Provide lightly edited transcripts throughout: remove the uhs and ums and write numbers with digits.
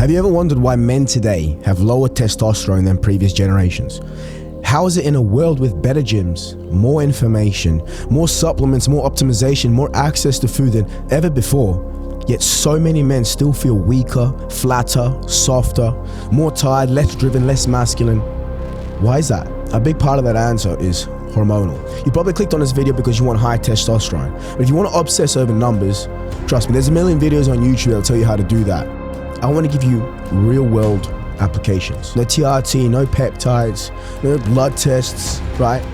Have you ever wondered why men today have lower testosterone than previous generations? How is it in a world with better gyms, more information, more supplements, more optimization, more access to food than ever before, yet so many men still feel weaker, flatter, softer, more tired, less driven, less masculine? Why is that? A big part of that answer is hormonal. You probably clicked on this video because you want high testosterone, but if you want to obsess over numbers, trust me, there's a million videos on YouTube that'll tell you how to do that. I want to give you real world applications. No TRT, no peptides, no blood tests, right?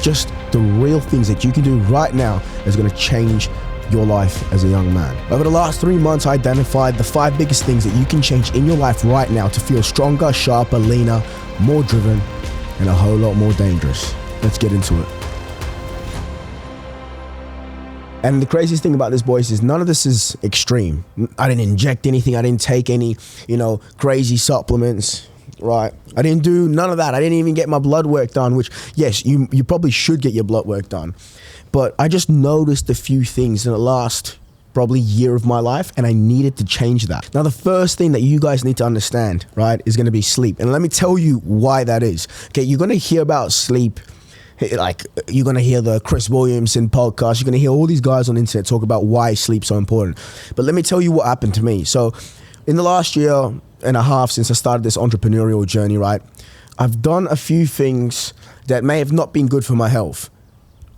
Just the real things that you can do right now is going to change your life as a young man. Over the last 3 months, I identified the 5 biggest things that you can change in your life right now to feel stronger, sharper, leaner, more driven, and a whole lot more dangerous. Let's get into it. And the craziest thing about this, boys, is none of this is extreme. I didn't inject anything. I didn't take any, crazy supplements, right? I didn't do none of that. I didn't even get my blood work done, which, yes, you probably should get your blood work done. But I just noticed a few things in the last probably year of my life, and I needed to change that. Now, the first thing that you guys need to understand, right, is going to be sleep. And let me tell you why that is. Okay, you're going to hear about sleep. Like, you're going to hear the Chris Williamson podcast. You're going to hear all these guys on the internet talk about why sleep's so important. But let me tell you what happened to me. So in the last year and a half since I started this entrepreneurial journey, right, I've done a few things that may have not been good for my health,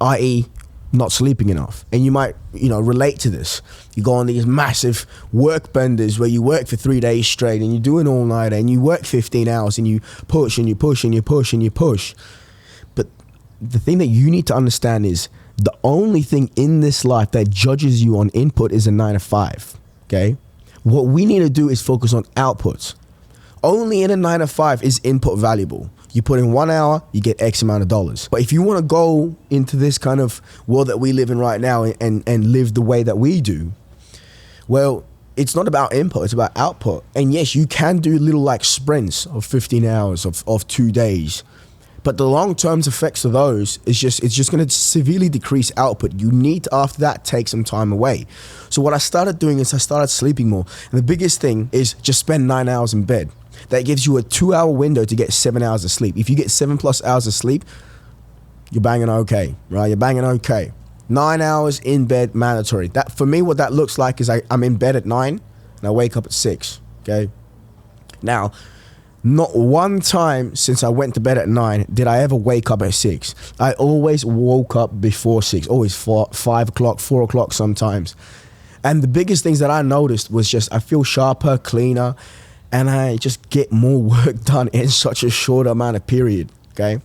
i.e. not sleeping enough. And you might, relate to this. You go on these massive work benders where you work for 3 days straight and you do an all-nighter and you work 15 hours and you push and you push and you push and you push. But the thing that you need to understand is the only thing in this life that judges you on input is a 9 to 5, okay? What we need to do is focus on outputs. Only in a 9 to 5 is input valuable. You put in 1 hour, you get X amount of dollars. But if you want to go into this kind of world that we live in right now and live the way that we do, well, it's not about input, it's about output. And yes, you can do little like sprints of 15 hours of 2 days. But the long-term effects of those it's just going to severely decrease output. You need to, after that, take some time away. So what I started doing is I started sleeping more. And the biggest thing is just spend 9 hours in bed. That gives you a 2-hour window to get 7 hours of sleep. If you get 7+ hours of sleep, you're banging okay, right? You're banging okay. 9 hours in bed, mandatory. That, for me, what that looks like is I'm in bed at 9 and I wake up at 6, okay? Now, not one time since I went to bed at 9 did I ever wake up at 6. I always woke up before 6, always 5 o'clock, 4 o'clock sometimes. And the biggest things that I noticed was just I feel sharper, cleaner, and I just get more work done in such a short amount of period, okay?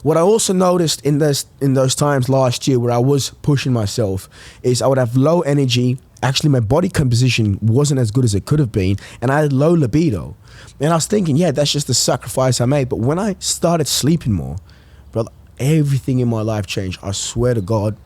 What I also noticed in those times last year where I was pushing myself is I would have low energy. Actually, my body composition wasn't as good as it could have been, and I had low libido. And I was thinking, yeah, that's just the sacrifice I made. But when I started sleeping more, brother, everything in my life changed. I swear to God,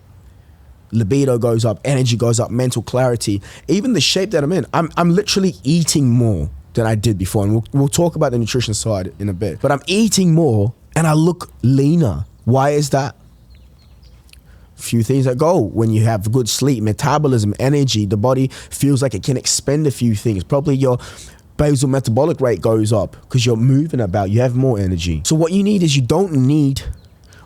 libido goes up, energy goes up, mental clarity, even the shape that I'm in. I'm literally eating more than I did before. And we'll talk about the nutrition side in a bit. But I'm eating more and I look leaner. Why is that? Few things that go when you have good sleep, metabolism, energy, the body feels like it can expend a few things. Probably your basal metabolic rate goes up because you're moving about, you have more energy. So what you need is you don't need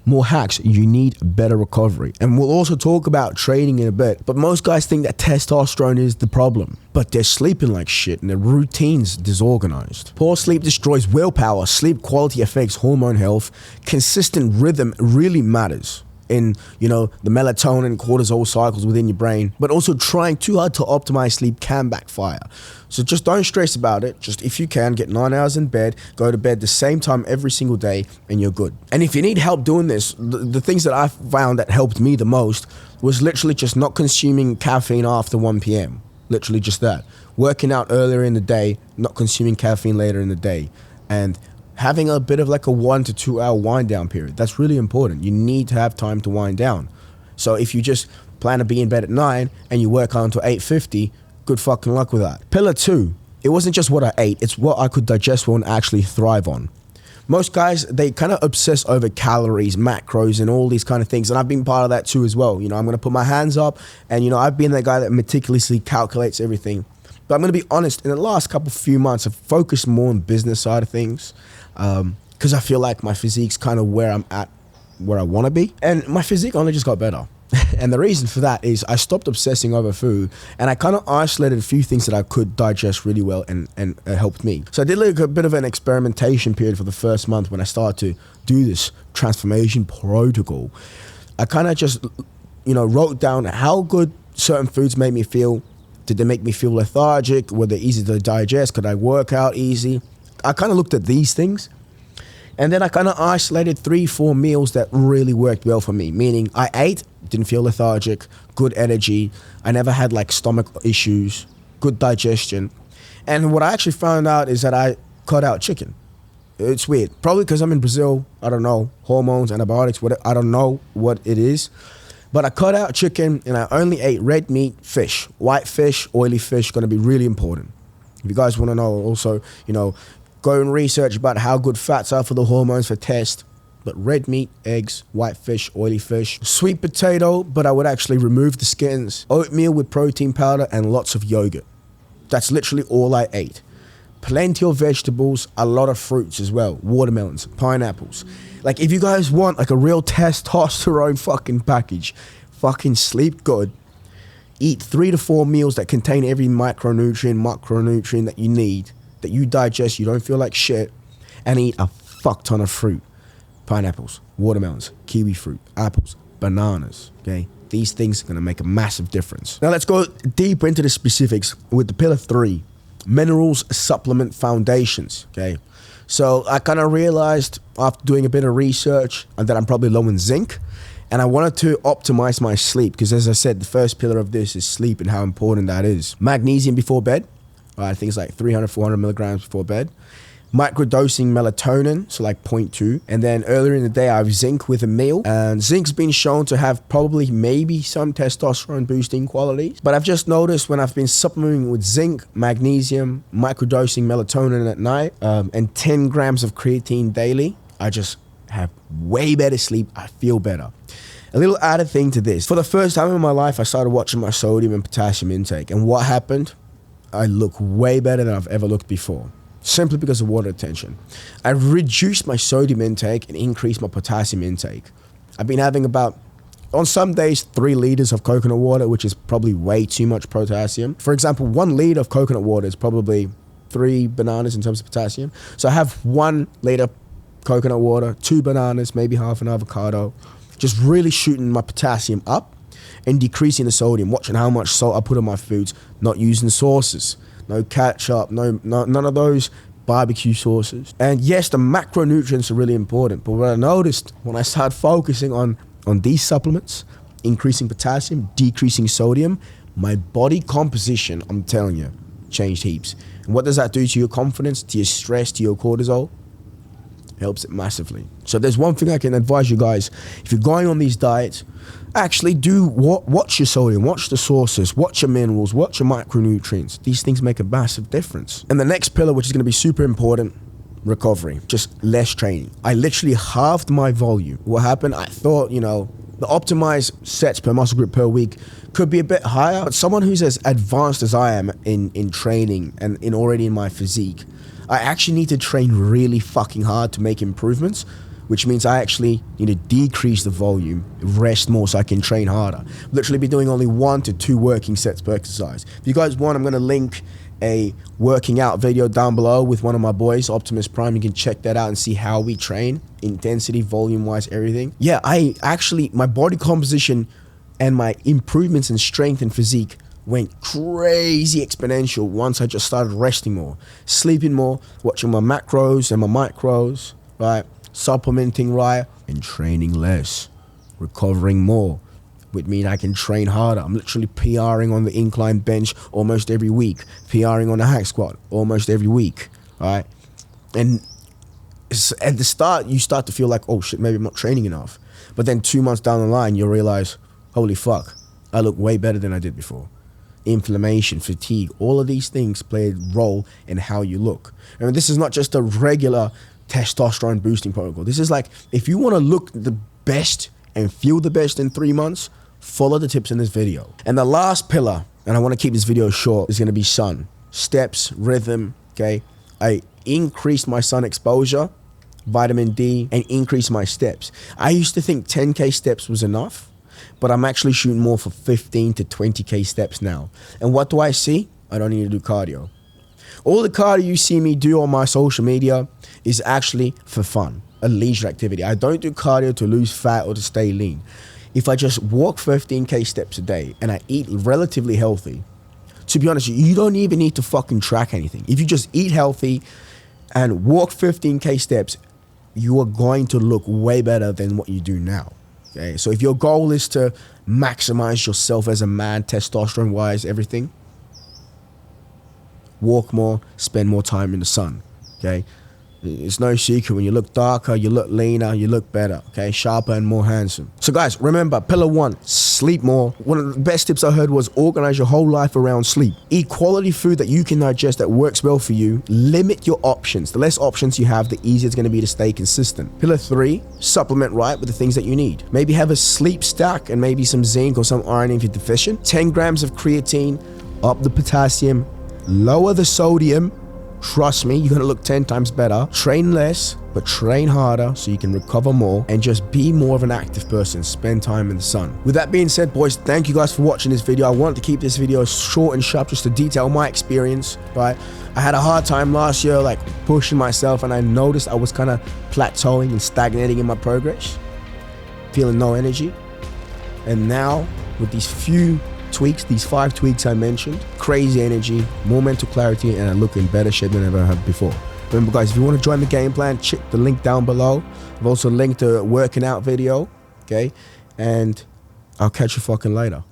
more hacks, you need better recovery. And we'll also talk about training in a bit. But most guys think that testosterone is the problem, but they're sleeping like shit and their routine's disorganized. Poor sleep destroys willpower, sleep quality affects hormone health, consistent rhythm really matters in, the melatonin, cortisol cycles within your brain, but also trying too hard to optimize sleep can backfire. So just don't stress about it. Just if you can, get 9 hours in bed, go to bed the same time every single day, and you're good. And if you need help doing this, the things that I found that helped me the most was literally just not consuming caffeine after 1 p.m. Literally just that. Working out earlier in the day, not consuming caffeine later in the day, and having a bit of like a 1 to 2 hour wind down period. That's really important. You need to have time to wind down. So if you just plan to be in bed at 9 and you work on until 8:50, good fucking luck with that. Pillar 2, it wasn't just what I ate, it's what I could digest well and actually thrive on. Most guys, they kind of obsess over calories, macros, and all these kind of things. And I've been part of that too as well. I'm going to put my hands up and, I've been that guy that meticulously calculates everything. But I'm going to be honest, in the last few months, I've focused more on business side of things because I feel like my physique's kind of where I'm at, where I want to be. And my physique only just got better. And the reason for that is I stopped obsessing over food, and I kind of isolated a few things that I could digest really well, and it helped me. So I did like a bit of an experimentation period for the first month when I started to do this transformation protocol. I kind of just, wrote down how good certain foods made me feel. Did they make me feel lethargic? Were they easy to digest? Could I work out easy? I kind of looked at these things. And then I kind of isolated 3-4 meals that really worked well for me, meaning I ate, didn't feel lethargic, good energy. I never had like stomach issues, good digestion. And what I actually found out is that I cut out chicken. It's weird. Probably because I'm in Brazil. I don't know. Hormones, antibiotics, I don't know what it is. But I cut out chicken and I only ate red meat, fish. White fish, oily fish, going to be really important. If you guys want to know also, go and research about how good fats are for the hormones for test. But red meat, eggs, white fish, oily fish, sweet potato, but I would actually remove the skins, oatmeal with protein powder, and lots of yogurt. That's literally all I ate. Plenty of vegetables, a lot of fruits as well, watermelons, pineapples. Like if you guys want like a real testosterone fucking package, fucking sleep good, eat 3 to 4 meals that contain every macronutrient that you need, that you digest, you don't feel like shit, and eat a fuck ton of fruit. Pineapples, watermelons, kiwi fruit, apples, bananas, okay? These things are gonna make a massive difference. Now let's go deeper into the specifics with the pillar 3, minerals supplement foundations, okay? So I kind of realized after doing a bit of research that I'm probably low in zinc, and I wanted to optimize my sleep because as I said, the first pillar of this is sleep and how important that is. Magnesium before bed. I think it's like 300, 400 milligrams before bed. Microdosing melatonin, so like 0.2. And then earlier in the day, I have zinc with a meal. And zinc's been shown to have probably maybe some testosterone boosting qualities. But I've just noticed when I've been supplementing with zinc, magnesium, microdosing melatonin at night, and 10 grams of creatine daily, I just have way better sleep. I feel better. A little added thing to this. For the first time in my life, I started watching my sodium and potassium intake. And what happened? I look way better than I've ever looked before, simply because of water retention. I reduced my sodium intake and increased my potassium intake. I've been having about, on some days, 3 liters of coconut water, which is probably way too much potassium. For example, 1 liter of coconut water is probably 3 bananas in terms of potassium. So I have 1 liter coconut water, 2 bananas, maybe half an avocado, just really shooting my potassium up and decreasing the sodium, watching how much salt I put on my foods, not using sauces, no ketchup, none of those barbecue sauces. And yes, the macronutrients are really important, but what I noticed when I started focusing on these supplements, increasing potassium, decreasing sodium, my body composition, I'm telling you, changed heaps. And what does that do to your confidence, to your stress, to your cortisol? Helps it massively. So there's one thing I can advise you guys. If you're going on these diets, actually watch your sodium, watch the sources, watch your minerals, watch your micronutrients. These things make a massive difference. And the next pillar, which is going to be super important, recovery, just less training. I literally halved my volume. What happened? I thought, the optimized sets per muscle group per week could be a bit higher, but someone who's as advanced as I am in training and already in my physique, I actually need to train really fucking hard to make improvements, which means I actually need to decrease the volume, rest more so I can train harder. Literally be doing only 1 to 2 working sets per exercise. If you guys want, I'm going to link a working out video down below with one of my boys, Optimus Prime. You can check that out and see how we train, intensity, volume-wise, everything. Yeah, my body composition and my improvements in strength and physique went crazy exponential once I just started resting more, sleeping more, watching my macros and my micros, right? Supplementing right, and training less, recovering more, which means I can train harder. I'm literally PRing on the incline bench almost every week, PRing on the hack squat almost every week, right? And at the start, you start to feel like, oh shit, maybe I'm not training enough. But then 2 months down the line, you realize, holy fuck, I look way better than I did before. Inflammation, fatigue, all of these things play a role in how you look. And this is not just a regular testosterone boosting protocol. This is like, if you want to look the best and feel the best in 3 months, follow the tips in this video. And the last pillar, and I want to keep this video short, is going to be sun. steps, rhythm, okay? I increased my sun exposure, vitamin D, and increased my steps. I used to think 10K steps was enough, but I'm actually shooting more for 15 to 20K steps now. And what do I see? I don't need to do cardio. All the cardio you see me do on my social media is actually for fun, a leisure activity. I don't do cardio to lose fat or to stay lean. If I just walk 15K steps a day and I eat relatively healthy, to be honest, you don't even need to fucking track anything. If you just eat healthy and walk 15K steps, you are going to look way better than what you do now. Okay, so if your goal is to maximize yourself as a man, testosterone wise, everything, walk more, spend more time in the sun. Okay, it's no secret, when you look darker, you look leaner, you look better, okay, sharper and more handsome. So guys, remember, pillar 1, sleep more. One of the best tips I heard was organize your whole life around sleep. Eat quality food that you can digest, that works well for you. Limit your options. The less options you have, the easier it's going to be to stay consistent. Pillar 3, supplement right with the things that you need. Maybe have a sleep stack and maybe some zinc or some iron if you're deficient. 10 grams of creatine, up the potassium, lower the sodium. Trust me, you're gonna look 10 times better. Train less, but train harder so you can recover more, and just be more of an active person. Spend time in the sun. With that being said, boys, thank you guys for watching this video. I wanted to keep this video short and sharp just to detail my experience, right? I had a hard time last year, like pushing myself, and I noticed I was kind of plateauing and stagnating in my progress, feeling no energy. And now, with these few tweaks, these 5 tweaks I mentioned, crazy energy, more mental clarity, and I look in better shape than I ever have before. Remember guys, if you want to join the game plan, check the link down below. I've also linked a working out video, okay? And I'll catch you fucking later.